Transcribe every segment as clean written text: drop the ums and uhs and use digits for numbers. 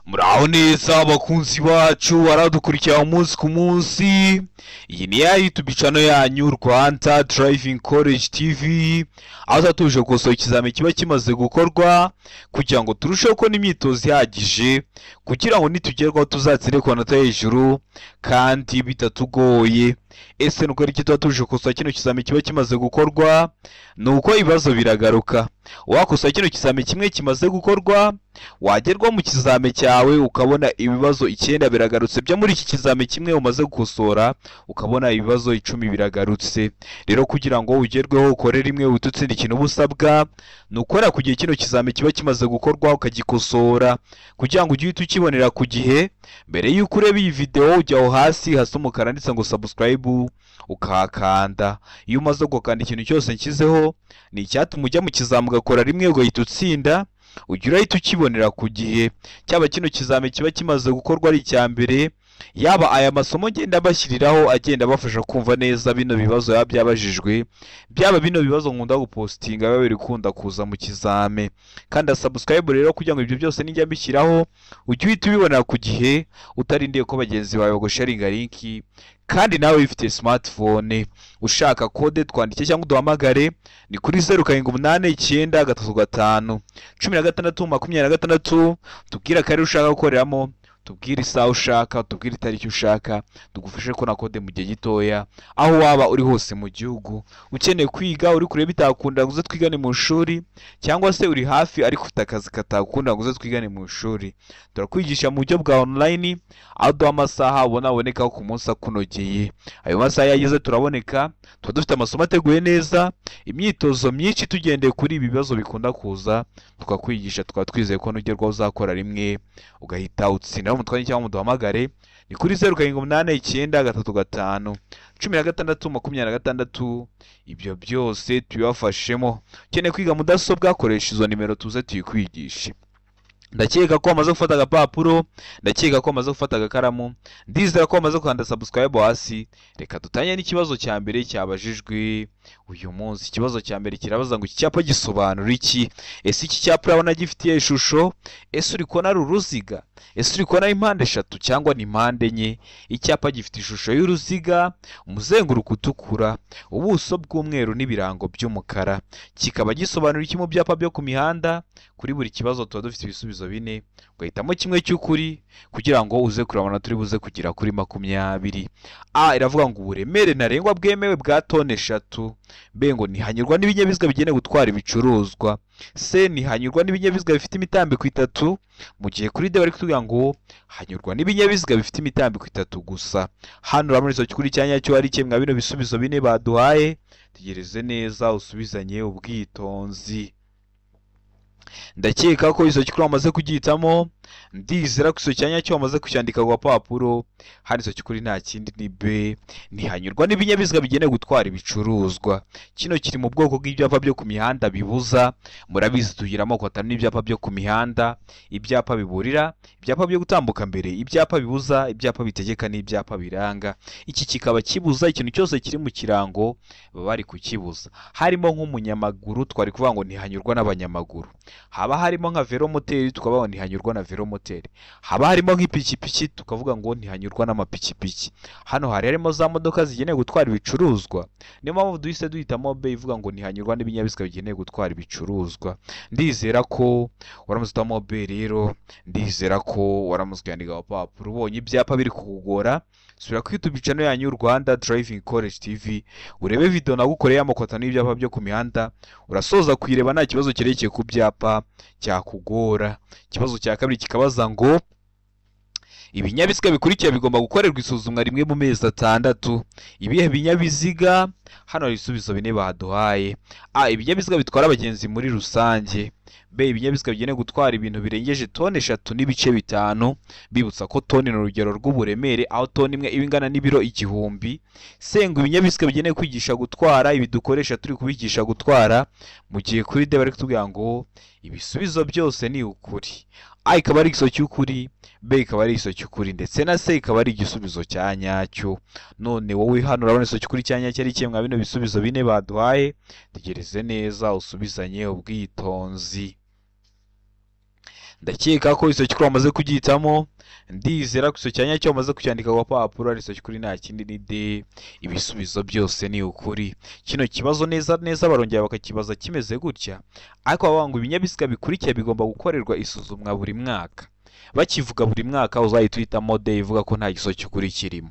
Muraho neza abakunzi bacu baradukurikira umunsi ku munsi. Iyi ni ya YouTube channel yanyu Rwanda Driving College TV, aho zatuje gusohoka ikizami kiba kimaze gukorwa kugira ngo turusheho kubona imyitozo ihagije kugira ngo nitugerwaho tuzatsire ku manota hejuru kandi bitatugoye. Ese nuko ari tuba tuje gusohoka kino kizami kiba kimaze gukorwa? Nuko ibibazo biragaruka. Wakosoye kino kizami kimwe kimaze gukorwa, wagerwa mu kizame cyawe ukabona ibibazo 9 biragarutse byo muri iki kizame kimwe umaze gukosora, ukabona ibibazo 10 biragarutse. Rero kugira ngo ugerweho ukore rimwe ututsinde ikintu busabwa nukora kugiye kino kizame kiba kimaze gukorwa ukagikosora kugira ngo ujye ukibonera ku gihe. Mbere yuko ureba iyi video ujyaho hasi hasa umukara nditse ngo subscribe ukakanda. Iyo umaze gukanda ikintu cyose nshyizeho ni icyatuma ujya mu kizame ugakora rimwe ugahita utsinda, ugira ahita ukibonera ku gihe. Cyaba kino kizame kiba kimaze gukorwa ari icya mbere, yaba aya masomo ngenda bashyiriraho agenda bafasha kumva neza bino bibazo yaba byabajijwe, byaba bino bibazo nkunda gupostinga biba biri kunda kuza mu kizame. Kandi subscribe rero kugira ngo ibyo byose nijya mbishyiraho ujye uhita ubibonera ku gihe utarindiye ko bagenzi bawe bagosharinga linki. Kandi nawe ufite smartphone ushaka code twandike cyangwa uduhamagare ni kuri 0788351626, tubwira kare ushaka gukoreramo, tubwire isaha ushaka, tubwire itariki ushaka, tugufashe ko na code mu gihe gitoya aho waba uri hose mu gihugu. Ukeneye kwiga uri kure bitakunda ngo uze twigane mu shuri, cyangwa se uri hafi ariko ufite akazi katakunda ngo uze twigane mu shuri, turakwigisha mu buryo bwa online aho duha amasaha ubona aboneka ku munsi akunogeye. Ayo masaha yageze turaboneka, tuba dufite amasomo ateguye neza, imyitozo myinshi tugendeye kuri ibi bibazo bikunda kuza, tukakwigisha tukaba twizeye ko nugerwaho uzakora rimwe ugahita utsinda. Mutwanye cyangwa muduhamagare ni kuri 0788351626. Ibyo byose tubibafashemo. Ukeneye kwiga mudasobwa koresha izo nimero tuze tuyikwigishe. Ndakeka ko wamaze gufata agapapuro, ndakeka ko wamaze gufata agakaramu, ndizera ko wamaze kwanda subscribe hasi. Reka dutanye n'ikibazo cya mbere cyabajijwe uyu munsi. Ikibazo cya mbere kirabaza ngo iki cyapa gisobanura iki? Ese iki cyapa urabona gifitiye ishusho? Ese uri kubona ari uruziga? Ese uri kubona impande 3 cyangwa ni impande enye? Icyapa gifite ishusho y'uruziga, umuzenguruko utukura, ubuso bw'umweru n'ibirango by'umukara. Kikaba gisobanura iki mu byapa byo ku mihanda? Kuri buri kibazo tuba dufite ibisubizo 4, ugahitamo kimwe cy'ukuri kugira ngo uze kurabona turi buze kugira kuri 20. A iravuga ngo uburemere ntarengwa bwemewe bwa tone 3. B ngo ntihanyurwa n'ibinyabiziga bigenewe gutwara ibicuruzwa. C ntihanyurwa n'ibinyabiziga bifite imitambiko 3, mu gihe kuri D bari kutubwira ngo hanyurwa n'ibinyabiziga bifite imitambiko 3 gusa. Hano urabona izo kuri cyanya cyo ari kimwe bino bisubizo 4 baduhaye. Tegereze neza usubizanye ubwitonzi. Ndakeka ko izo kikuru wamaze kugihitamo, ndizera ko izo cyanya cyo wamaze kucyandika ku papuro. Hano izo kikuri nta kindi ni B, ntihanyurwa n'ibinyabiziga bigenewe gutwara ibicuruzwa. Kino kiri mu bwoko bw'ibyapa byo ku mihanda bibuza. Murabizi tugira amoko atanu n'ibyapa byo ku mihanda: ibyapa biburira, ibyapa byo gutambuka mbere, ibyapa bibuza, ibyapa bitegeka n'ibyapa biranga. Iki kikaba kibuza ikintu cyose kiri mu kirango baba bari kukibuza. Harimo nk'umunyamaguru twari kuvuga ngo ntihanyurwa n'abanyamaguru. Haba harimo nka velomoteri tukavuga ngo ntihanyurwa na velomoteri. Haba harimo nk'ipikipiki tukavuga ngo ntihanyurwa n'amapikipiki. Hano harimo za modoka zigenewe gutwara ibicuruzwa, niyo mpamvu duhise duhitamo B ivuga ngo ntihanyurwa n'ibinyabiziga bigenewe gutwara ibicuruzwa. Ndizera ko waramutse utamo B rero, ndizera ko waramutse kwandika ku papuro. Ubonye ibyapa biri kukugora, subira ku YouTube channel yanyu Rwanda Driving College TV urebe video nagukoreye amokota n'ibyapa byo ku mihanda, urasoza kuyireba nta kibazo kirekeye ku byapa cyakugora. Ikibazo cya kabiri kikabaza ngo ibinyabiziga bikurikira bigomba gukorerwa isuzumwa rimwe mu mezi 6. Ibihe binyabiziga? Hano hari ibisubizo 4 baduhaye. A ibinyabiziga bitwara abagenzi muri rusange. B ibinyabiziga bigenewe gutwara ibintu birengeje tone 3 n'ibice 5. Bibutsa ko tone ni urugero rw'uburemere, aho tone imwe iba ingana n'ibiro 1000. C ngo ibinyabiziga bigenewe kwigisha gutwara, ibi dukoresha turi kubigisha gutwara. Mu gihe kuri D bari kutubwira ngo ibisubizo byose ni ukuri. A ikaba ari igiso cy'ukuri, B ikaba ari igiso cy'ukuri, ndetse na C ikaba ari igisubizo cya nyacyo. None wowe hano urabona igiso cy'ukuri cya nyacyo ari kimwe bino bisubizo 4 baduhaye. Tegereze neza usubizanye ubwitonzi. ndakeka ko isoki kuri wamaze kugihitamo, ndizera ko isoki cyanya cyo wamaze kucyandika ku papuro ari isoki kuri nta kindi ni de, ibisubizo byose ni ukuri. Kino kibazo neza neza barongera bakakibaza kimeze gutya, ariko bavuga ngo ibinyabiziga bikurikira bigomba gukorerwa isuzumwa buri mwaka. Bakivuga buri mwaka uzahita uhitamo de ivuga ko nta gisoki kuri kirimo,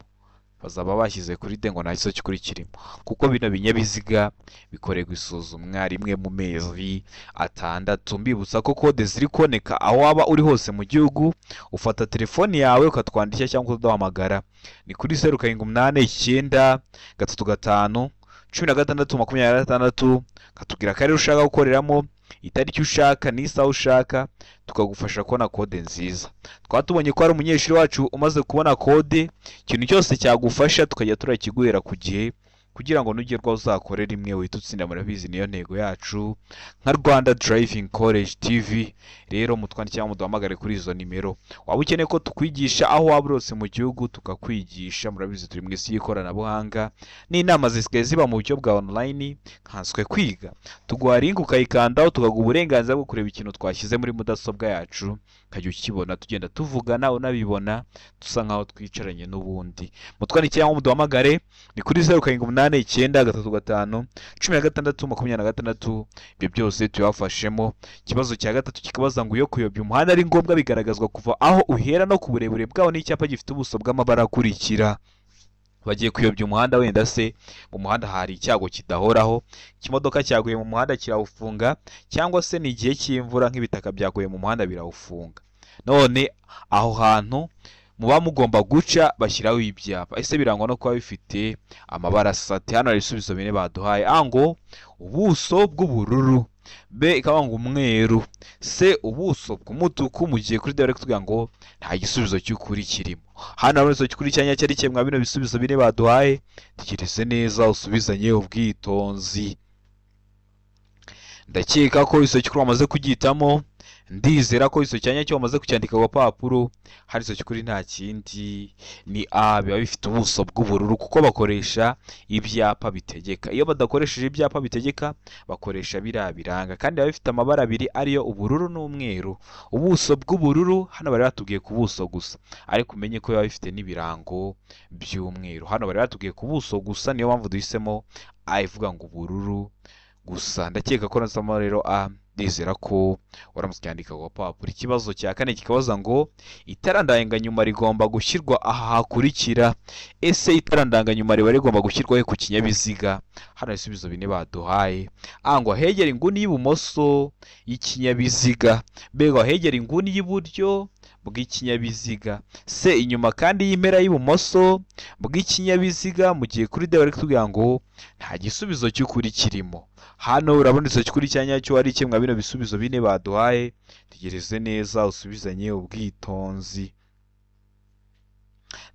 bazaba bashyize kuri de ngo nta gisoki kuri kirimo, kuko bino binyabiziga bikorerwa isuzumwa rimwe mu mezi atandatu. Mbibutsa ko kode ziri kuboneka aho waba uri hose mu gihugu, ufata telefoni yawe ukatwandikira cyangwa ukaduhamagara, ni kuri 0788351626, katubwira akarere ushaka gukoreramo, itariki ushaka n'isaha ushaka, tukagufasha kubona kode nziza. Twatubonye ko hari umunyeshuri wacu umaze kubona kode, ikintu cyose cyagufasha tukajya turakiguhera ku gihe, kugira ngo nugerwaho uzakorera imwe uhite utsinda. Murabizi niyo ntego yacu nka Rwanda Driving College TV. Rero mutwandikira cyangwa muduhamagare kuri izo nimero. Waba ukeneye ko tukwigisha aho waba urose mu gihugu tukakwigisha, murabizi turi mu isi y'ikoranabuhanga, n'inama zisigaye ziba mu buryo bwa online, nkanswe kwiga. Tuguha link ukayikandaho, tukaguha uburenganzira bwo kureba ikintu twashyize muri mudasobwa yacu, ukajya ukibona, tugenda tuvugana unabibona, dusa nkaho twicaranye n'ubundi. Mutwandikira cyangwa muduhamagare ni kuri 0789361626. Ibyo byose tuyafashemo. Ikibazo cya gatatu kikabaza ngo iyo kuyobya umuhanda ari ngombwa bigaragazwa kuva aho uhera no ku burebure bwawo n'icyapa gifite ubuso bw'amabara akurikira. Bagiye kuyobya umuhanda, wenda se mu muhanda hari icyago kidahoraho, ikimodoka cyaguye mu muhanda kirawufunga, cyangwa se ni igihe cy'imvura nk'ibitaka byaguye mu muhanda birawufunga. None aho hantu muba mugomba guca bashyiraho ibyapa. Ese birangwa no kuba bifite amabara asate. Hano hari ibisubizo bine baduhaye. Ngo ubuso bw'ubururu, B ikaba ngo umweru, C ubuso bw'umutuku. Mu gihe kuri D bari kutubwira ngo nta gisubizo cy'ukuri kirimo. Hano hari isoki kuri cyanya cyari kimwe bino bisubizo bine baduhaye, tekereze neza usubizanye ubwitonzi. Ndakeka ko isoki kuri wamaze kugihitamo, ndizera ko isoki cyanya cyo wamaze kucyandika ku papuro, hari isoki kuri nta kindi ni A, biba bifite ubuso bw'ubururu kuko bakoresha ibyapa bitegeka. Iyo badakoresheje ibyapa bitegeka bakoresha biriya biranga, kandi biba bifite amabara abiri ariyo ubururu n'umweru. Ubuso bw'ubururu hano bari batubwiye ku buso gusa, ariko umenye ko biba bifite n'ibirango by'umweru. Hano bari batubwiye ku buso gusa, niyo mpamvu duhisemo A ivuga ngo ubururu gusa. Ndakeka ko nasoma rero A, ndizera ko waramutse cyandika ku papuro. Ikibazo cya kane kikabaza ngo itara ndanganyuma rigomba gushyirwa aha hakurikira. Ese itara ndanganyuma riba rigomba gushyirwaho ku kinyabiziga? Hano ibisubizo bine baduhaye. Ngo ahegera inguni y'ibumoso y'ikinyabiziga, B ngo ahegera inguni y'iburyo bw'ikinyabiziga, C inyuma kandi y'impera y'ibumoso bw'ikinyabiziga. Mu gihe kuri D bari kutubwira ngo nta gisubizo cy'ukuri kirimo. Hano urabona isoki kuri cyanya cyo ari kimwe bino bisubizo bine baduhaye, tegereze neza usubizanye ubwitonzi.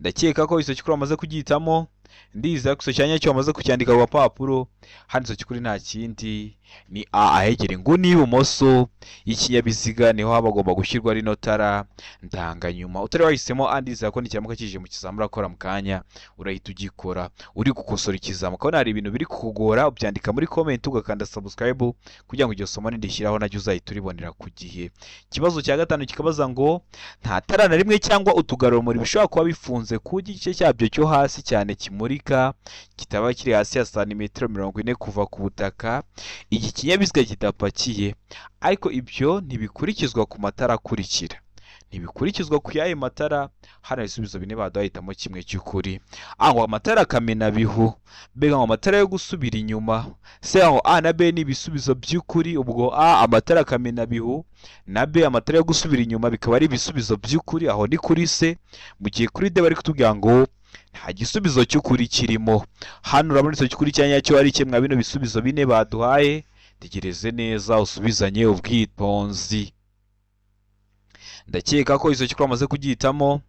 Ndakeka ko isoki kuri wamaze kugihitamo, ndizera ko isoki cyanya cyo wamaze kucyandika ku papuro, hano isoki kuri nta kindi ni A, ahegera inguni y'ibumoso y'ikinyabiziga niho haba agomba gushyirwa rino tara ndanganyuma. Utari wahisemo A, ndizera ko nikiramuka kije mu kizamura akora mu kanya urahita ugikora. Uri gukosora ikizamuka ukabona hari ibintu biri kukugora, ubyandika muri comment ugakanda subscribe kugira ngo iryo somo nidishyiraho najya uzahita uribonera ku gihe. Ikibazo cya gatanu kikabaza ngo nta tara na rimwe cyangwa utugarurumuri bishobora kuba bifunze ku gice cyabyo cyo hasi cyane kimurika, kitaba kiri hasi ya santimetero 40 kuva ku butaka, iki kinyabiziga kidapakiye. Ariko ibyo ntibikurikizwa ku matara akurikira. Ntibikurikizwa ku yaye matara. Hano ibisubizo bine baduhitamo kimwe cy'ukuri. Ngo amatara kamenabihu, B ngo amatara yo gusubira inyuma, C ngo A na B ni ibisubizo by'ukuri. Ubwo A amatara kamenabihu na B amatara yo gusubira inyuma bikaba ari ibisubizo by'ukuri, aho ni kuri C. Mu gihe kuri D bari kutubwira ngo nta gisubizo cy'ukuri kirimo. Hano urabona isoki kuri cyanya cyo ari kimwe bino bisubizo bine baduhaye, tegereze neza usubizanye ubwitonzi. Ndakeka ko isoki kuri wamaze kugihitamo,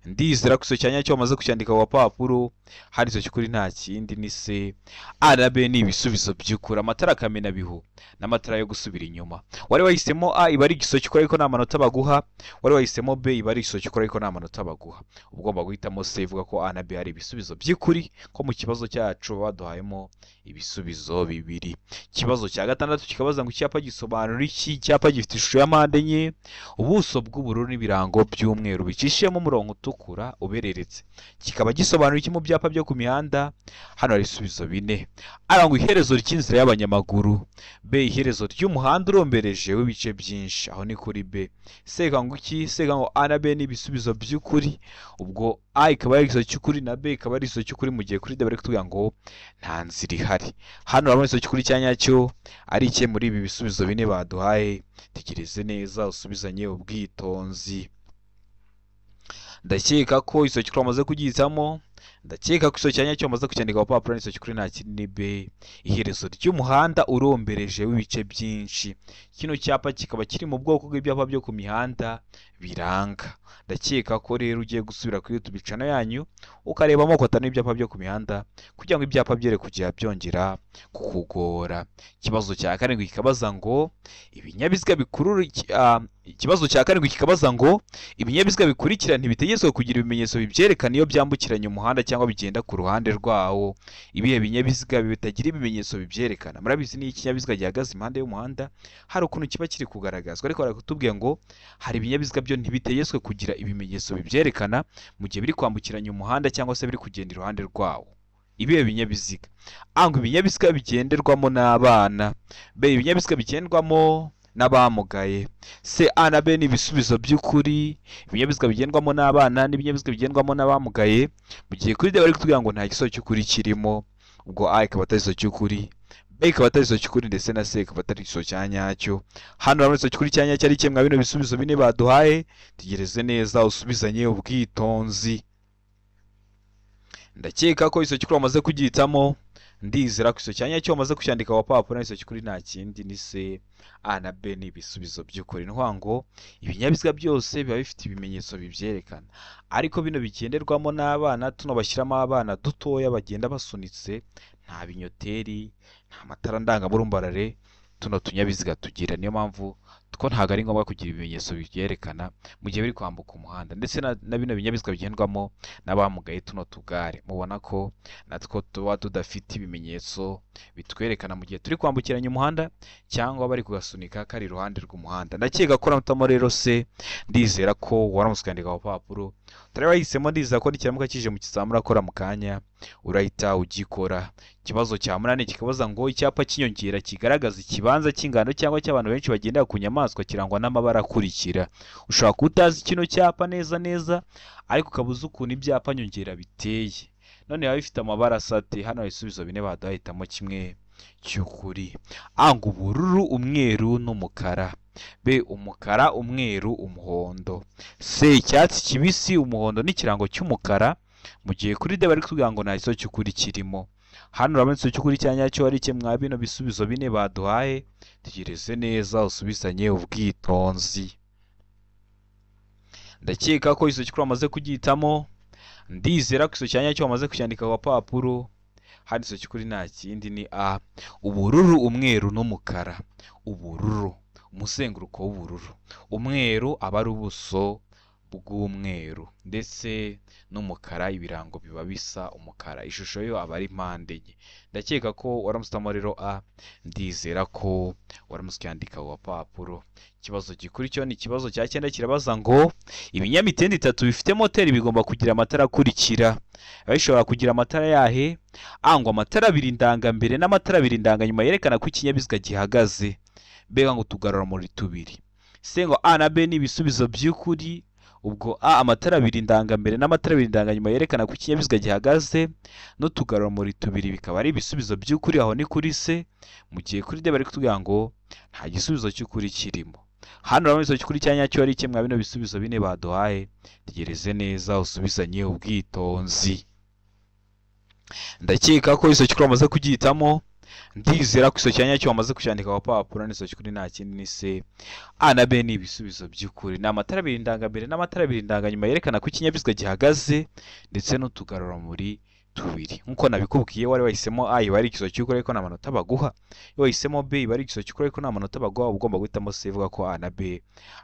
ndizera ko iso cyanya cyo wamaze kucyandika ku papuro. Hari iso cy'ukuri nta kindi ni C. A na B ni ibisubizo by'ukuri. Amatara kamena bihu n'amatara yo gusubira inyuma. Wari wahisemo A iba ari igiso cy'ukuri ariko nta manota baguha, wari wahisemo B iba ari igiso cy'ukuri ariko nta manota baguha. Ugomba guhitamo C ivuga ko A na B ari ibisubizo by'ukuri, ko mu kibazo cyacu baduhayemo ibisubizo bibiri. Ikibazo cya gatandatu kikabaza ngo icyapa gisobanura iki? Icyapa gifite ishusho ya mpande enye, ubuso bw'ubururu n'ibirango by'umweru bicishiyemo umurongo utukura ubereretse. Kikaba gisobanura iki mu byapa byo ku mihanda? Hano hari ibisubizo bine. A ngo iherezo ry'inzira y'abanyamaguru. B iherezo ry'umuhanda urombereje w'ibice byinshi, aho ni kuri B. C ngo iki? C ngo A na B ni ibisubizo by'ukuri, ubwo A ikaba ari igiso cy'ukuri na B ikaba ari igiso cy'ukuri, mu gihe kuri D bari kutubwira ngo nta nzira ihari. Hano urabona igiso cy'ukuri cya nyacyo ari iki muri ibi bisubizo bine baduhaye? Tekereze neza usubizanye ubwitonzi. Ndakeka ko iso cy'ukuri wamaze kugihitamo. Ndakeka ko iso cyanya cyo wamaze kucyandika ku papuro. Iso cy'ukuri nta kindi ni B, iherezo ry'umuhanda urombereje w'ibice byinshi. Kino cyapa kikaba kiri mu bwoko bw'ibyapa byo ku mihanda biranga. Ndakeka ko rero ugiye gusubira kuri YouTube channel yanyu ukareba amoko atanu y'ibyapa byo ku mihanda kugira ngo ibyapa byere kujya byongera kukugora. Ikibazo cya karindwi kikabaza ngo ibinyabiziga bikurura ikibazo cya karindwi kikabaza ngo ibinyabiziga bikurikira ntibitegetswe kugira ibimenyetso bibyerekana iyo byambukiranya umuhanda cyangwa bigenda ku ruhande rwawo. Ibihe binyabiziga bitagira ibimenyetso bibyerekana? Murabizi ni ikinyabiziga gihagaze impande y'umuhanda hari ukuntu kiba kiri kugaragazwa, ariko barakutubwiye ngo hari ibinyabiziga byo ntibitegetswe kugira ibimenyetso bibyerekana mu gihe biri kwambukiranya umuhanda cyangwa se biri kugenda iruhande rwawo. Ibihe binyabiziga? A ngo ibinyabiziga bigenderwamo n'abana. B ibinyabiziga bigendwamo n'abamugaye. C A na B ni ibisubizo by'ukuri, ibinyabiziga bigendwamo n'abana n'ibinyabiziga bigendwamo n'abamugaye, mu gihe kuri D bari kutubwira ngo nta giso cy'ukuri kirimo, ubwo A ikaba atari igiso cy'ukuri, B ikaba atari igiso cy'ukuri, ndetse na C ikaba atari igiso cya nyacyo. Hano urabona igiso cy'ukuri cya nyacyo ari kimwe bino bisubizo bine baduhaye. Tegereze neza usubizanye ubwitonzi. Ndakeka ko iso cy'ukuri wamaze kugihitamo. Ndizera ko iso cyanya cyo wamaze kucyandika ku papuro. Iso cy'ukuri nta kindi ni C. A na B ni ibisubizo by'ukuri. Ntwa ngo ibinyabiziga byose biba bifite ibimenyetso bibyerekana, ariko bino bigenderwamo n'abana, tuno bashyiramo abana dutoya bagenda basunitse, nta binyoteri, nta matara ndangaburumbarare tuno tunyabiziga tugira. Niyo mpamvu two ntabwo ari ngombwa kugira ibimenyetso bibyerekana mu gihe biri kwambuka umuhanda, ndetse na bino binyabiziga bigendwamo n'abamugaye, tuno tugare mubona ko natwo tuba tudafite ibimenyetso bitwerekana mu gihe turi kwambukiranya umuhanda cyangwa bari kugasunika kari iruhande rw'umuhanda. Ndakeka ko ramutamo rero Se. Ndizera ko waramutse ukandika ku papuro. Utari wahisemo, ndizera ko nikiramuka kije mu kizamura akora mu kanya urahita ugikora. Ikibazo cya munani kikabaza ngo icyapa cy'inyongera kigaragaza ikibanza cy'ingano cyangwa cy'abantu benshi bagendera ku nyamaswa kirangwa n'amabara akurikira. Ushobora kuba utazi kino cyapa neza ariko ukabuza ukuntu ibyapa nyongera biteye. None biba bifite amabara asate. Hano hari ibisubizo bine baduhitamo kimwe cy'ukuri. A ngo ubururu, umweru n'umukara. B umukara, umweru, umuhondo. C icyatsi kibisi, umuhondo n'ikirango cy'umukara, mu gihe kuri D bari kutubwira ngo nta giso cy'ukuri kirimo. Hano urabona igiso cy'ukuri cya nyacyo ari kimwe bino bisubizo bine baduhaye. Tegereze neza usubizanye ubwitonzi. Ndakeka ko igiso cy'ukuri wamaze kugihitamo. Ndizera ko igiso cya nyacyo wamaze kucyandika ku papuro. Hano igiso cy'ukuri nta kindi ni A, ubururu, umweru n'umukara. Ubururu, umuzenguruko w'ubururu. Umweru aba ari ubuso bw'umweru, ndetse n'umukara ibirango biba bisa umukara. Ishusho yo aba ari mpande enye. Ndakeka ko waramusitamo rero A. Ndizera ko waramusyandika ku papuro. Ikibazo gikurikiyeho ni ikibazo cya 9 kirabaza ngo ibinyamitende 3 bifite moteri bigomba kugira amatara akurikira. Bishobora kugira amatara yahe? A ngo amatara 2 ndangambere n'amatara 2 ndanganyuma yerekana ko ikinyabiziga gihagaze. B ngo tugarura muri tubiri. C ngo A na B ni ibisubizo by'ukuri, ubwo A amatara 2 ndangambere n'amatara 2 ndanganyuma yerekana ko ikinyabiziga gihagaze, no tugarura muri tubiri bikaba ari ibisubizo by'ukuri. Aho ni kuri C, mu gihe kuri D bari kutubwira ngo nta gisubizo cy'ukuri kirimo. Hano urabona igiso cy'ukuri cya nyacyo ari kimwe bino bisubizo bine baduhaye. Tegereze neza usubizanye ubwitonzi. Ndakeka ko igiso cy'ukuri wamaze kugihitamo. ndizera ko iso cyanya cyo wamaze kucyandika ku papuro n'iso cy'ukuri nta kindi ni se. A na B ni ibisubizo by'ukuri. Ni amatara abiri ndangambere n'amatara abiri ndanganyuma yerekana ko ikinyabiziga gihagaze ndetse n'utugarurarumuri tubiri. Nkuko nabikubwiye wari wahisemo A iba ari ikiso cy'ukuri ariko nta manota baguha. Iyo wahisemo B iba ari ikiso cy'ukuri ariko nta manota baguha, ugomba guhitamo C ivuga ko A na B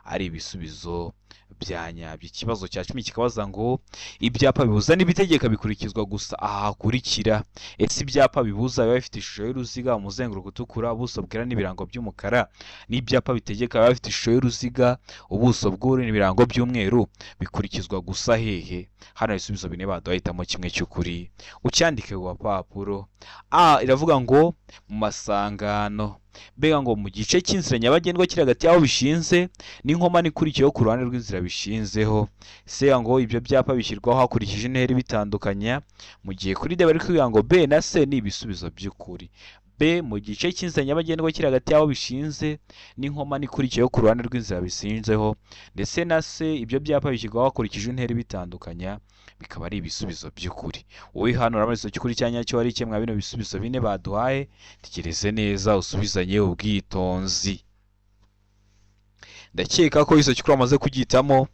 ari ibisubizo bya nyabyo. Ikibazo cya 10 kikabaza ngo ibyapa bibuza n'ibitegeka bikurikizwa gusa aha hakurikira. Ese ibyapa bibuza biba bifite ishusho y'uruziga, umuzenguruko utukura, ubuso bwera n'ibirango by'umukara, n'ibyapa bitegeka biba bifite ishusho y'uruziga, ubuso bw'ubururu n'ibirango by'umweru, bikurikizwa gusa hehe? Hano ibisubizo bine baduhitamo kimwe cy'ukuri ucyandike ku papuro. A iravuga ngo mu masangano. Bega ngo mu gice cy'inzira nyabagendwa kiri hagati y'aho bishinze n'inkomane ikurikiyeho ku ruhande rw'inzira bishinzeho. C ngo ibyo byapa bishyirwaho hakurikije intera bitandukanya, mu gihe kuri D bari kuvuga ngo B na C ni ibisubizo by'ukuri. B mu gice cy'inzira nyabagendwa kiri hagati y'aho bishinze n'inkomane ikurikiyeho ku ruhande rw'inzira bishinzeho, ndetse na C ibyo byapa bishyirwaho hakurikije intera bitandukanya, bikaba ari ibisubizo by'ukuri. Wowe hano uramaze cy'ukuri cyanya cyo ari kimwe bino bisubizo bine baduhaye, tegereze neza usubizanye ubwitonzi. Ndakeka ko iso cy'ukuri amaze kugitamo,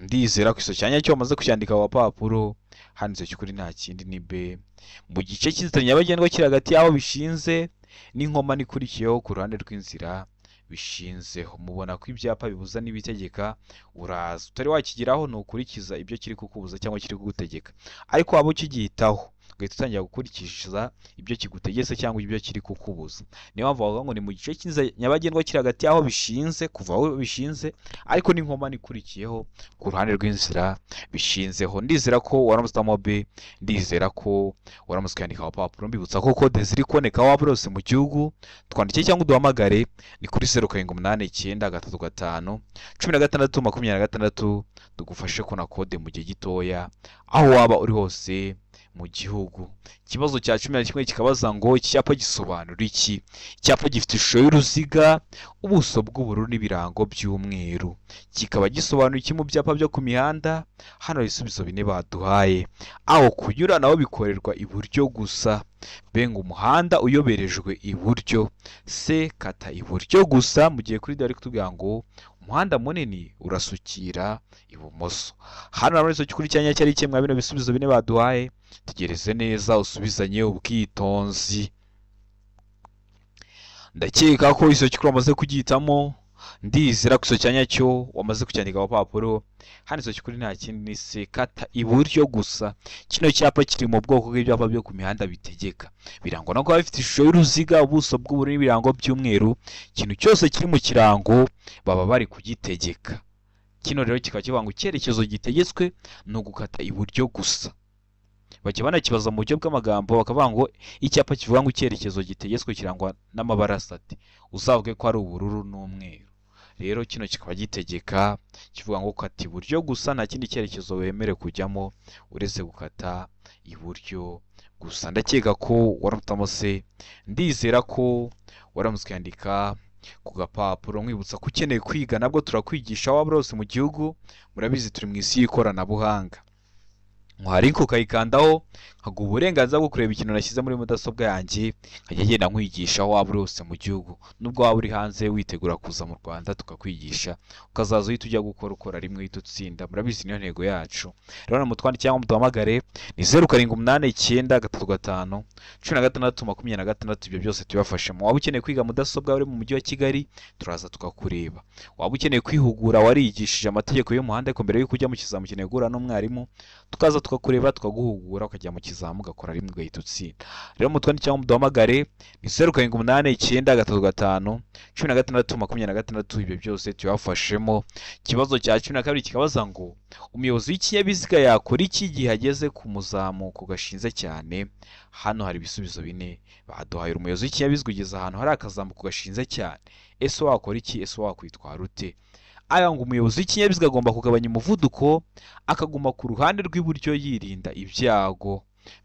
ndizera ko iso cyanya cyo amaze kucyandika ku papuro. Hano iso cy'ukuri nta kindi ni B mu gice cy'inzira nyabagendwa kiri hagati y'aho bishinze n'inkomane ikurikiyeho ku ruhande rw'inzira bishinzeho. Mubona ko ibyapa bibuza n'ibitegeka uraza utari wakigiraho nukurikiza ibyo kiri kukubuza cyangwa kiri kugutegeka, ariko waba ukigihitaho ugahita utangira gukurikiza ibyo kigutegetse cyangwa ibyo kiri kukubuza. Niyo mpamvu bavuga ngo ni mu gice cy'inzira nyabagendwa kiri hagati y'aho bishinze, kuva aho bishinze ariko n'inkomane ikurikiyeho ku ruhande rw'inzira bishinzeho. Ndizera ko waramutamo B, ndizera ko waramutse kwandika ku papuro. Mbibutsa ko kode ziri kuboneka waba urose mu gihugu, twandike cyangwa uduhamagare ni kuri 0789351626 tugufashe kuna kode mu gihe gitoya aho waba uri hose mu gihugu. Ikibazo cya 11 kikabaza ngo icyapa gisobanura iki? Icyapa gifite ishusho y'uruziga, ubuso bw'ubururu n'ibirango by'umweru, kikaba gisobanura iki mu byapa byo ku mihanda? Hano ibisubizo bine baduhaye. Aho kunyura naho bikorerwa iburyo gusa. B ngo umuhanda uyoberejwe iburyo. C kata iburyo gusa, mu gihe kuri D ari kutubwira ngo umuhanda munini urasukira ibumoso. Hano namwe iso cy'ukuri cyanya cyari kimwe bino bisubizo bine baduhaye, tegereze neza usubizanye ubwitonzi. Ndakeka ko iso cy'ukuri amaze kugitamo, ndizera ko iso cyanya cyo wamaze kucyandika ku papuro. Hano iso cy'ukuri nta kindi ni C kata iburyo gusa. Kino cyapa kiri mu bwoko bw'ibyapa byo ku mihanda bitegeka, birangwa no kuba bifite ishusho y'uruziga, ubuso bw'ubururu n'ibirango by'umweru. Ikintu cyose kiri mu kirango baba bari kugitegeka. Kino rero kikaba kivuga ngo icyerekezo gitegetswe no gukata iburyo gusa. Bajya banakibaza mu buryo bw'amagambo bakavuga ngo icyapa kivuga ngo icyerekezo gitegetswe kirangwa n'amabara asate, uzavuge ko ari ubururu n'umweru. Rero kino kikaba gitegeka kivuga ngo kata iburyo gusa, nta kindi cyerekezo wemere kujyamo uretse gukata iburyo gusa. Ndakeka ko waramutamo C, ndizera ko waramutse kwandika ku gapapuro. Nkwibutsa ko ukeneye kwiga nabwo turakwigisha waba rose mu gihugu, murabizi turi mu isi y'ikoranabuhanga. Ariko ukayikandaho nkaguha uburenganzira bwo kureba ikintu nashyize muri mudasobwa yanjye, nkajya ngenda nkwigisha waba uri hose mu gihugu. Nubwo waba uri hanze witegura kuza mu Rwanda tukakwigisha, ukazaza uhita ujya ukora rimwe uhita utsinda. Murabizi niyo ntego yacu. Rero namutwandike cyangwa muduhamagare ni 0789351626. Ibyo byose tubafashemo. Waba ukeneye kwiga mudasobwa uri mu mujyi wa Kigali, turaza tukakureba. Waba ukeneye kwihugura warigishije amategeko y'umuhanda ariko mbere y'uko ujya mu kizamini ukeneye guhura n'umwarimu, tukaza tukakureba tukaguhugura ukajya mu kizamu ugakora rimwe ugahita utsinda. Rero mutwandike cyangwa muduhamagare ni 0789351626. Ibyo byose tubafashemo. Ikibazo cya 12 kikabaza ngo umuyobozi w'ikinyabiziga yakora iki gihe ageze ku muzamuko gashinze cyane? Hano hari ibisubizo bine baduhaye. Umuyobozi w'ikinyabiziga ugeze ahantu hari akazamuko gashinze cyane, ese wakora iki? Ese wakwitwara ute? Aya ngo umuyobozi w'ikinyabiziga agomba kugabanya umuvuduko akaguma ku ruhande rw'iburyo yirinda ibyago.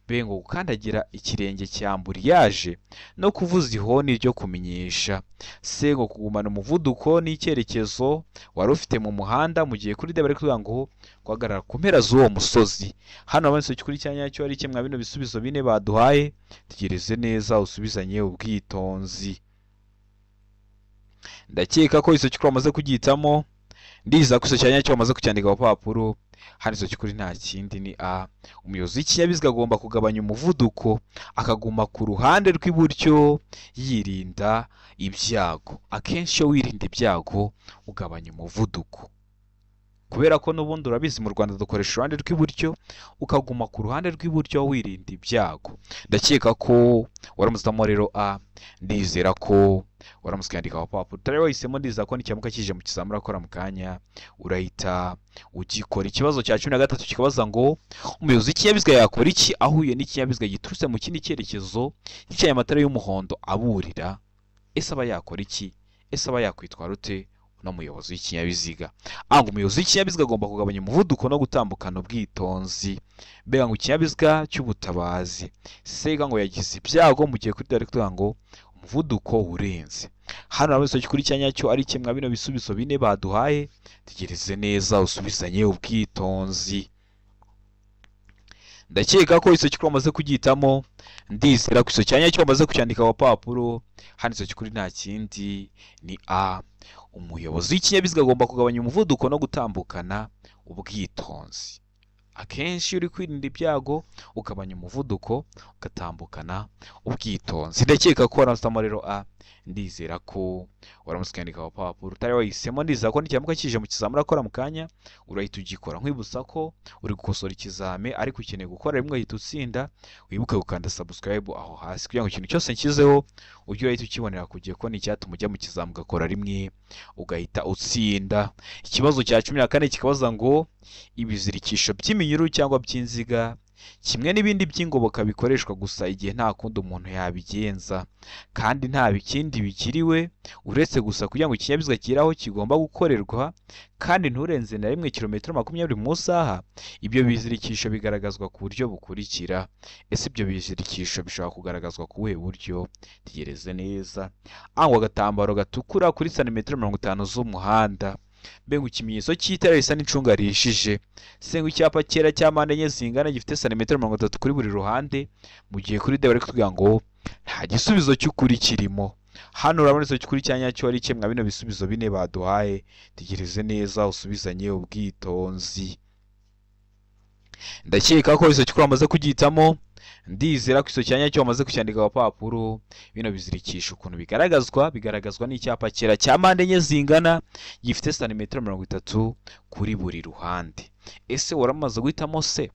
B ngo gukandagira ikirenge cya amburiyaje no kuvuza ihoni ryo kumenyesha. C ngo kugumana umuvuduko n'icyerekezo wari ufite mu muhanda mu gihe kuri D bari kuvuga ngo guhagarara ku mpera z'uwo musozi. Hano abanditse kuri cya nyacyo ari kimwe bino bisubizo bine baduhaye, tegereze neza usubizanye ubwitonzi. Ndakeka ko iso cyukuri bamaze kugitamo, ndiza ko iso cyanya cyo bamaze kucyandika ku papuro. Hano iso cyukuri nta kindi ni A. Umuyobozi w'ikinyabiziga agomba kugabanya umuvuduko akaguma ku ruhande rw'iburyo yirinda ibyago. Akenshi iyo wirinda ibyago ugabanya umuvuduko, kubera ko n'ubundi urabizi mu Rwanda dukoresha uruhande rw'iburyo, ukaguma ku ruhande rw'iburyo wirinda ibyago. Ndakeka ko waramuzamo rero A. Ndizera ko waramutse ukandika ku papuro. Utari wahisemo ndiza ko n'icyamuka kije mu kizamini urakora mu kanya urahita ugikora. Ikibazo cya 13 kikabaza ngo umuyobozi w'ikinyabiziga yakora iki ahuye n'ikinyabiziga giturutse mu kindi cyerekezo gicanye amatara y'umuhondo aburira. Ese aba yakora iki? Ese aba yakwitwara ute no muyobozi w'ikinyabiziga? Ngo umuyobozi w'ikinyabiziga agomba kugabanya umuvuduko no gutambukana ubwitonzi. B ngo ikinyabiziga cy'ubutabazi. C ngo yagize ibyago mu gihe kuri D kuvuga ngo umuvuduko urenze. Hano nawe kuri cyanyacyo ari kimwe bino bisubizo bine baduhaye, tegereze neza usubizanye ubwitonzi. Ndakeka ko iso cyukuri bamaze kugitamo, ndizera ko iso cyanyacyo bamaze kucyandika ku papuro. Hano iso cyukuri nta kindi ni A. Umuyobozi w'ikinyabiziga agomba kugabanya umuvuduko no gutambukana ubwitonzi. Akenshi uri kwirinda ibyago ukabanya umuvuduko ugatambukana ubwitonzi. Ndakeka ko waramutse rero A. Ndizera ko waramutse ukandika ku papuro. Utari wahisemo ndizera ko n'icyamuka kije mu kizamini urakora mu kanya urahita ugikora. Nkwibutsa ko uri gukosora ikizame ariko ukeneye gukora rimwe uhita utsinda, wibuke gukanda subscribe aho hasi kugira ngo ikintu cyose nshyizeho ujye urahita ukibonera ku gihe, ko ni icyatuma ujya mu kizamini ugakora rimwe ugahita utsinda. Ikibazo cya 14 kikabaza ngo ibizirikisho by'iminyururu cyangwa by'inziga kimwe n'ibindi by'ingoboka bikoreshwa gusa igihe nta kundi umuntu yabigenza, kandi nta bikindi bikiriwe uretse gusa kugira ngo ikinyabiziga kigere aho kigomba gukorerwa kandi nturenze na rimwe kilometero 20 mu saha. Ibyo bizirikisho bigaragazwa ku buryo bukurikira. Ese ibyo bizirikisho bishobora kugaragazwa ku buhe buryo? Tegereze neza. Ngo agatambaro gatukura kuri santimetero 50 z'umuhanda. B ngo ikimenyetso cy'itara risa n'icunga rihishije. C ngo icyapa cyera cya mpande enye zingana gifite santimetero 30 kuri buri ruhande, mu gihe kuri D bari kuvuga ngo nta gisubizo cy'ukuri kirimo. Hano urabona iso cy'ukuri cyanyacyo ari kimwe bino bisubizo bine baduhaye, tegereze neza usubizanye ubwitonzi. Ndakeka ko iso cy'ukuri bamaze kugitamo, ndizera ko iso cyanyacyo bamaze kucyandika ku papuro. Bino bizirikisha ukuntu bigaragazwa n'icyapa cyera cya mpande enye zingana gifite santimetero 30 kuri buri ruhande. Ese waramaze guhitamo C?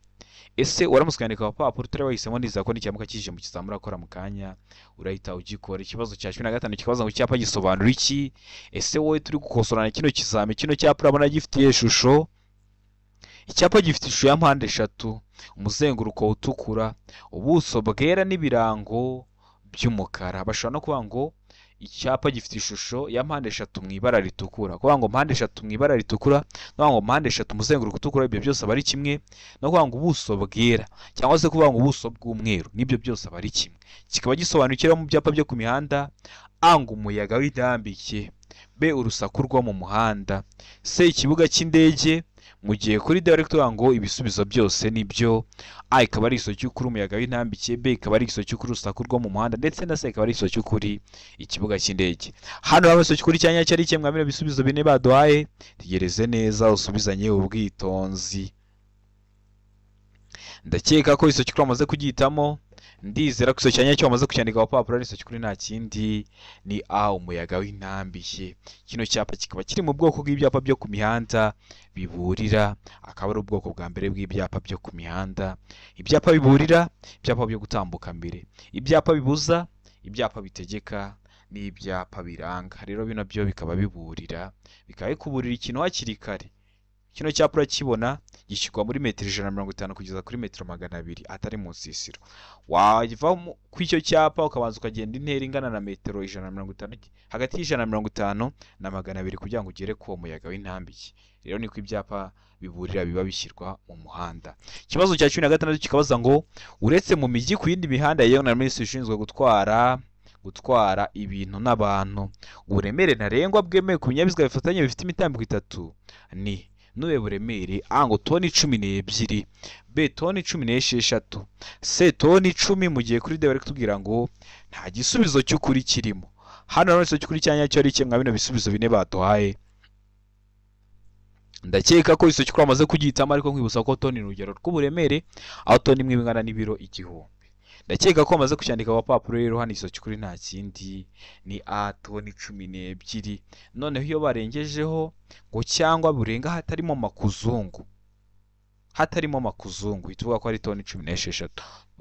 Ese waramutse ukandika ku papuro utari wahisemo ndizera ko n'icyamuka kije mu kizamini urakora mu kanya urahita ugikora. Ikibazo cya 15 kikabaza ngo icyapa gisobanura iki? Ese wowe turi gukosorana kino kizamini, kino cyapa urabona gifite ishusho. Icyapa gifite ishusho ya mpande eshatu, umuzenguruko utukura, ubuso bwera n'ibirango by'umukara. Bashobora no kuvuga ngo icyapa gifite ishusho ya mpande eshatu mu ibara ritukura. Kuvuga ngo mpande eshatu mu ibara ritukura, no ngo mpande eshatu umuzenguruko utukura, ibyo byose aba ari kimwe. No kuvuga ngo ubuso bwera cyangwa se kuvuga ngo ubuso bw'umweru, nibyo byose aba ari kimwe. Kikaba gisobanukira mu byapa byo ku mihanda. A ngo umuyaga w'intambike. B urusaku rwo mu muhanda. C ikibuga cy'indege, mu gihe kuri D bari kuvuga ngo ibisubizo byose nibyo. A ikaba ari iso cy'ukuri umuyaga w'intambike, B ikaba ari iso cy'ukuri urusaku rwo mu muhanda, ndetse na C ikaba ari iso cy'ukuri ikibuga cy'indege. Hano baba iso cy'ukuri cyanyacyo ari kimwe bino bisubizo bine baduhaye, tegereze neza usubizanye ubwitonzi. Ndakeka ko iso cy'ukuri bamaze kugitamo, ndizera ko iso cyanyacyo bamaze kucyandika ku papuro. Ari iso cy'ukuri nta kindi ni A. umuyaga w'intambike. Kino cyapa kikaba kiri mu bwoko bw'ibyapa byo ku mihanda biburira, akaba ari ubwoko bwa mbere bw'ibyapa byo ku mihanda. Ibyapa biburira, ibyapa byo gutambuka mbere, ibyapa bibuza, ibyapa bitegeka n'ibyapa biranga. Rero bino byo bikaba biburira, bikaba bikuburira ikintu hakiri kare. Kino cyapa urakibona gishyirwa muri metero 150 kugeza kuri metero 200 atari mu nsisiro. Wava ku icyo cyapa ukabanza ukagenda intera ingana na metero 150 hagati y'150 na 200 kugira ngo ugere ku muyaga w'intambike. Rero niko ibyapa biburira biba bishyirwa mu muhanda. Ikibazo cya 16 kikabaza ngo uretse mu mijyi ku yindi mihanda yewe na minisitiri ushinzwe gutwara ibintu n'abantu, uburemere ntarengwa bwemewe ku binyabiziga bifatanye bifite imitambiko 3 ni nube buremere ngo toni 12, b toni 16, c toni 10. mu gihe kuri D bari kutubwira ngo nta gisubizo cy'ukuri kirimo. Hano rero cy'ukuri cyanya cyo ari kimwe bino bisubizo bine baduhaye. Ndakeka ko iso cy'ukuri amaze kugihitamo, ariko nkwibutsa ko toni urugero rw'uburemere, aho toni imwe ingana n'ibiro 1000. Ndakeka ko amaze kucyandika ku papuro. Rero hano iso cy'ukuri nta kindi ni a toni 12. Noneho iyo barengejeho ngo cyangwa burenga hatarimo makuzungu, ituvuga ko ari toni 16.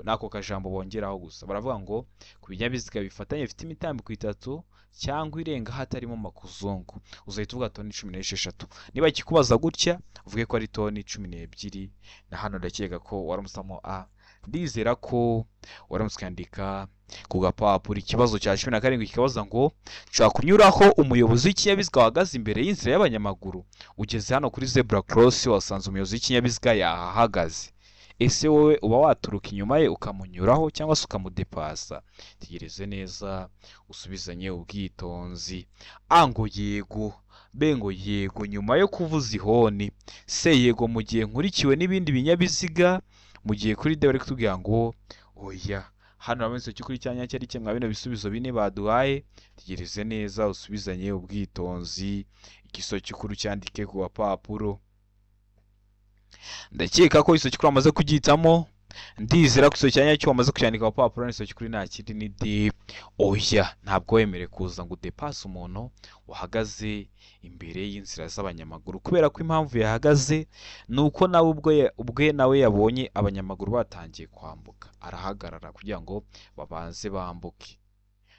Nako kajambo bongeraho gusa baravuga ngo ku binyabiziga bifatanye bifite imitambiko 3 cyangwa irenga hatarimo makuzungu, uzahita uvuga toni 16. Niba kikubaza gutya uvuge ko ari toni 12. Na hano ndakeka ko waramusamo a. Ndizera ko waramuskandika ku gapapuro. Ikibazo cya 17 kikabaza ngo nshaka kunyuraho umuyobozi w'ikinyabiziga wahagaze imbere y'inzira y'abanyamaguru, ugeze hano kuri zebra cross wasanze umuyobozi w'ikinyabiziga yahahagaze. Ese wowe uba waturuka inyuma ye ukamunyuraho cyangwa se ukamudepasa? Tegereze neza usubizanye ubwitonzi. A ngo yego, B ngo yego nyuma yo kuvuza ihoni, C yego mu gihe nkurikiwe n'ibindi binyabiziga, mu gihe kuri D bari kutubwira ngo oya. Hano ramense cy'ukuri cyanya cyari kimwe bino bisubizo bine baduhaye. Tegereze neza usubizanye ubwitonzi, igiso cy'ukuri cyandike ku papuro. Ndakeka ko iso cy'ukuri amaze kugihitamo. Ndizera ko iso cyanya cyo amaze kucyandika ku papuro. Iso cy'ukuri nta kindi ni D. Oya, ntabwo wemere kuza ngo udepase umuntu wahagaze imbere y'inzira z'abanyamaguru, kubera ko impamvu yahagaze nuko nawe ubwe nawe yabonye abanyamaguru batangiye kwambuka, arahagarara kugira ngo babanze bambuke.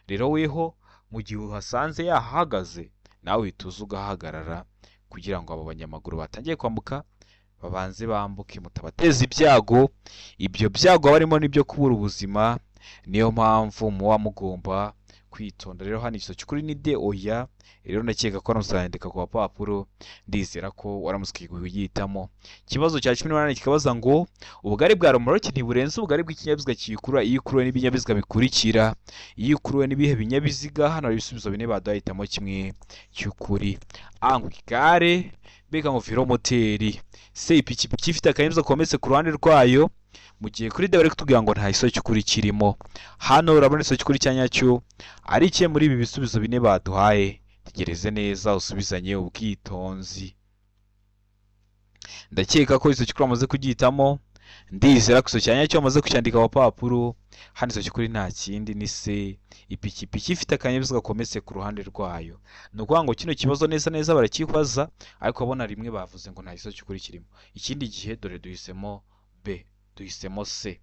Rero weho mu gihe uhasanze yahagaze, nawe wituza ugahagarara kugira ngo abo banyamaguru batangiye kwambuka babanze bambuke, mutabateza ibyago. Ibyo byago barimo nibyo kubura ubuzima, niyo mpamvu muba mugomba kwitonda. Rero hano iso cy'ukuri ni D. Oya. Rero ndakeka ko namusandika ku papuro. Ndizera ko waramusikiye kugihitamo. Ikibazo cya 18 kikabaza ngo ubugari bwa romoroki ntiburenze ubugari bw'ikinyabiziga kiyikurura iyo ikuruwe n'ibinyabiziga bikurikira. Iyo ikuruwe n'ibihe binyabiziga? Hano hari ibisubizo bine baduhitamo kimwe cy'ukuri. A ngo igare, B ngo velomoteri, C ipikipiki ifite akanyabiziga kometse ku ruhande rwayo, mu gihe kuri D bari kutubwira ngo nta iso cy'ukuri kirimo. Hano urabona iso cy'ukuri cyanyacyo ari cye muri ibi bisubizo bine baduhaye. Tegereze neza usubizanye ubwitonzi. Ndakeka ko iso cy'ukuri amaze kugihitamo. Ndizera ko iso cyanyacyo amaze kucyandika ku papuro. Hano iso cy'ukuri nta kindi ni C ipikipiki ifite akanyabiziga kometse ku ruhande rwayo. Nukuvuga ngo kino kibazo neza barakikwaza, ariko abona rimwe bavuze ngo nta iso cy'ukuri kirimo. Ikindi gihe dore duhisemo B, duhisemo C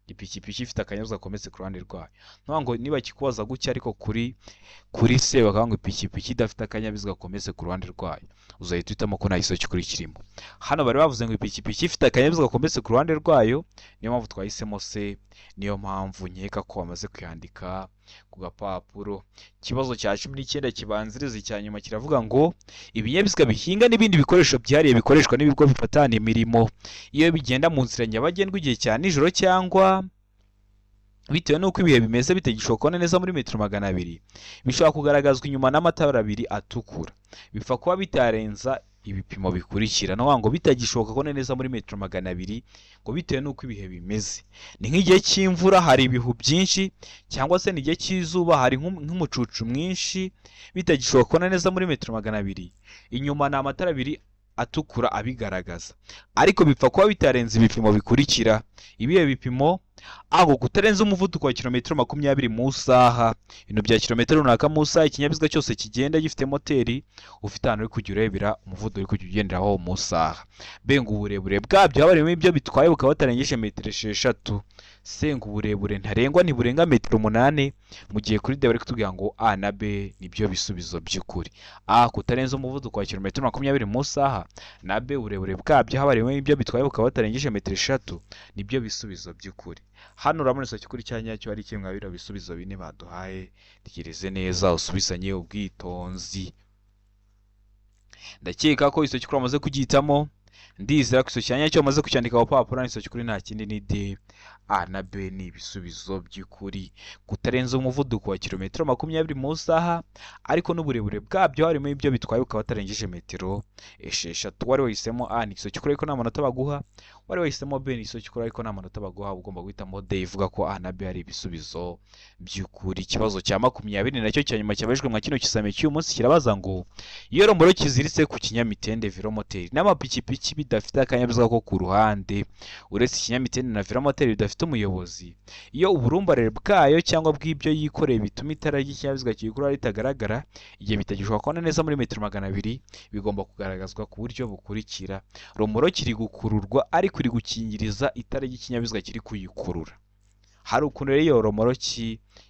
ipikipiki ifite akanyabiziga kometse ku ruhande rwayo. Nukuvuga ngo niba kikubaza gutya ariko kuri C bakavuga ngo ipikipiki idafite akanyabiziga kometse ku ruhande rwayo, uzahita uhitamo ko nta iso cy'ukuri kirimo. Hano bari bavuze ngo ipikipiki ifite akanyabiziga kometse ku ruhande rwayo, niyo mpamvu twahisemo C. Niyo mpamvu nkeka ko bamaze kuyandika ku gapapuro. Ikibazo cya 19 kibanziriza icya nyuma kiravuga ngo ibinyabiziga bihinga n'ibindi bikoresho byihariye bikoreshwa n'ibigo bifatana imirimo iyo bigenda mu nzira nyabagendwa igihe cya nijoro cyangwa bitewe n'uko ibihe bimeze bitagishoboka neza muri metero 200, bishobora kugaragazwa inyuma n'amatara abiri atukura. Bipfa kuba bitarenza ibipimo bikurikira. No ngo bitagishoboka ko neza muri metero 200 ngo bitewe n'uko ibihe bimeze. Ni nk'igihe cy'imvura hari ibihu byinshi, cyangwa se n'igihe cy'izuba hari nk'umucucu mwinshi, bitagishoboka ko neza muri metero 200, inyuma na amatara abiri atukura abigaragaza. Ariko bipfa kuba bitarenze ibipimo bikurikira. Ibihe bipimo ngo kutarenza umuvuduko wa kilometero 20 mu isaha. Ibintu bya kilometero runaka mu isaha, ikinyabiziga cyose kigenda gifite moteri ufite ahantu uri kujya urebera umuvuduko uri kujya ugenderaho mu isaha. Benga uburebure bwabyo habarimo ibyo bitwaye bukaba batarengeje metero 6. Senga uburebure ntarengwa ntiburenga metero 8, mu gihe kuri D bari kutubwira ngo A na B nibyo bisubizo by'ukuri. Kutarenza umuvuduko wa kilometero 20 mu isaha, na B uburebure bwabyo habarimo ibyo bitwaye bukaba batarengeje metero 6 nibyo bisubizo by'ukuri. Hano urabona cy'ukuri cya nyacyo ari kimwe biro bisubizo bine baduhaye. Tegereze neza usubisanye ubwitonzi. Ndakeka ko iso cy'ukuri amaze kugitamo. Ndizera ko iso cya nyacyo amaze kucyandika ku papuro, iso cy'ukuri nta kindi ni D. A na B ni ibisubizo by'ukuri. Kutarenza umuvuduko wa kilometero 20 mu isaha, ariko n'uburebure bwabyo harimo ibyo bitwaye bukaba batarengeje metero 6. Wari wahisemo A ni iso cy'ukuri ariko nta manota baguha. Wari wahisemo B ni iso cy'ukuri ariko nta manota baguha. Ugomba guhitamo D ivuga ko A na B ari ibisubizo by'ukuri. Ikibazo cya 20 nacyo cya nyuma cyabajwe mwa kino kisame cy'uyu munsi kirabaza ngo iyo romoro kiziritse ku kinyamitende velomoteri n'amapikipiki bidafite akanyabiziga ko ku ruhande, uretse ikinyamitende na velomoteri bidafite umuyobozi, iyo uburumbarare bwayo cyangwa bw'ibyo yikoreye bituma itara ry'ikinyabiziga kiyikura ritagaragara igihe bitagishobora kubona neza muri metero 200, bigomba kugaragazwa ku buryo bukurikira. Romoro kiri gukururwa ariko iri gukingiriza itara ry'ikinyabiziga kiri kuyikurura. Hari ukuntu rero iyo romoro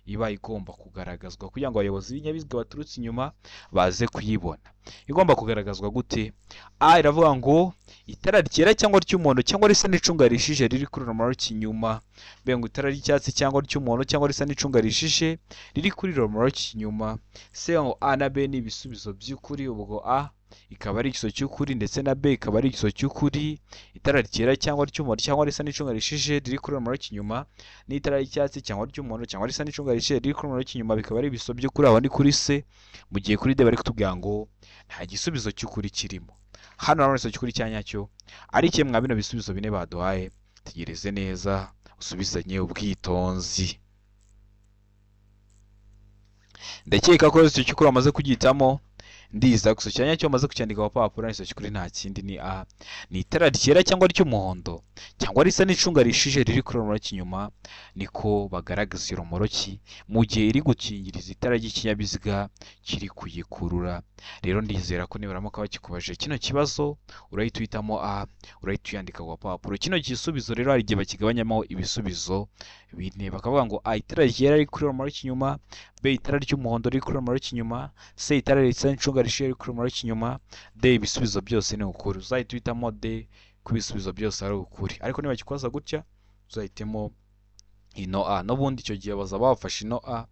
iba igomba kugaragazwa kugira ngo abayobozi b'ibinyabiziga baturutse inyuma baze kuyibona. Igomba kugaragazwa gute? A iravuga ngo itara ryera cyangwa ry'umuhondo cyangwa risa n'icunga rishije riri kuri romoro kinyuma. B ngo itara ry'icyatsi cyangwa ry'umuhondo cyangwa risa n'icunga rishije riri kuri romoro kinyuma. C ngo A na B ni ibisubizo by'ukuri. Ubwo A ikaba ari igiso cy'ukuri ndetse na B ikaba ari igiso cy'ukuri. Itara ryera cyangwa ry'umuhondo cyangwa risa n'icunga rishije riri kuri romoro kinyuma, n'itara ry'icyatsi cyangwa ry'umuhondo cyangwa risa n'icunga rishije riri kuri romoro kinyuma bikaba ari ibiso by'ukuri. Aho ni kuri C, mu gihe kuri D bari kutubwira ngo nta gisubizo cy'ukuri kirimo. Hano urabona iso cy'ukuri cya nyacyo ari kimwe mwa bino bisubizo bine baduhaye. Tegereze neza usubizanye ubwitonzi. Ndakeka ko iso cy'ukuri amaze kugitamo. Ndiza gusa cyanya cyo amaze kucyandika ku papuro, iso cy'ukuri nta kindi ni A. Ni itara ryera cyangwa ry'umuhondo cyangwa risa n'icunga rishije riri kuri romoro kinyuma, niko bagaragaza romoro mu gihe iri gukingiriza itara ry'ikinyabiziga kiri kuyikurura. Rero ndizera ko nibaramuka bakikubaje kino kibazo urahita uhitamo A, urahita uyandika ku papuro. Kino gisubizo rero hari igihe bakigabanyamo ibisubizo bine, bakavuga ngo A itara ryera riri kuri romoro kinyuma, B itara ry'umuhondo riri kuri romoro kinyuma, C itara risa n'icunga rishije riri kuri romoro kinyuma, D ibisubizo byose ni ukuri. Uzahita uhitamo D ku bisubizo byose ari ukuri. Ariko niba kikubaza gutya uzahitemo ino A. N'ubundi icyo gihe baza bafashe ino A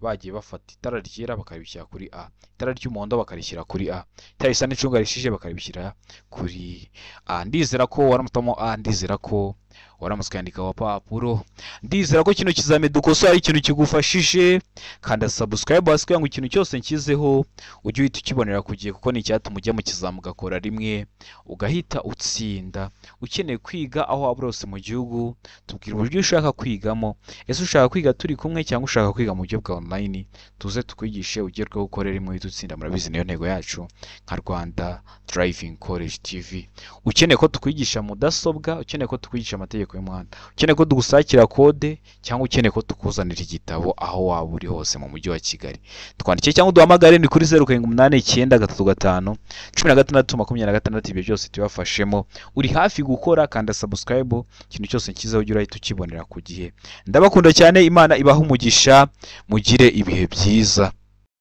bagiye bafata itara ryera bakaribishyira kuri A, itara ry'umuhondo bakarishyira kuri A, itara risa n'icunga rishije bakaribishyira kuri A. Ndizera ko waramutamo A, ndizera ko waramutse kwandika wa papuro. Ndizera ko kino kizame dukosora ari ikintu kigufashije. Kanda subscribe hasi kugira ngo ikintu cyose nshyizeho ujye uhita ukibonera ku gihe, kuko ni icyatuma ujya mu kizamu ugakora rimwe ugahita utsinda. Ukeneye kwiga aho waba hose mu gihugu, tubwira uburyo ushaka kwigamo. Ese ushaka kwiga turi kumwe cyangwa ushaka kwiga mu buryo bwa online? Tuze tukwigishe ugerweho ukorera rimwe uhita utsinda. Murabizi niyo ntego yacu nka Rwanda Driving College TV. Ukeneye ko tukwigisha mudasobwa, ukeneye ko tukwigisha amategeko y'umuhanda, ukeneye ko tugusakira kode, cyangwa ukeneye ko tukuzanira igitabo aho waba uri hose mu mujyi wa Kigali, twandike cyangwa duhamagare ni kuri 0789351626. Ibyo byose tubafashemo. Uri hafi gukora, kanda subscribe, ikintu cyose nkizeho ujye urahita ukibonera ku gihe. Ndabakunda cyane, Imana ibaha umugisha, mugire ibihe byiza.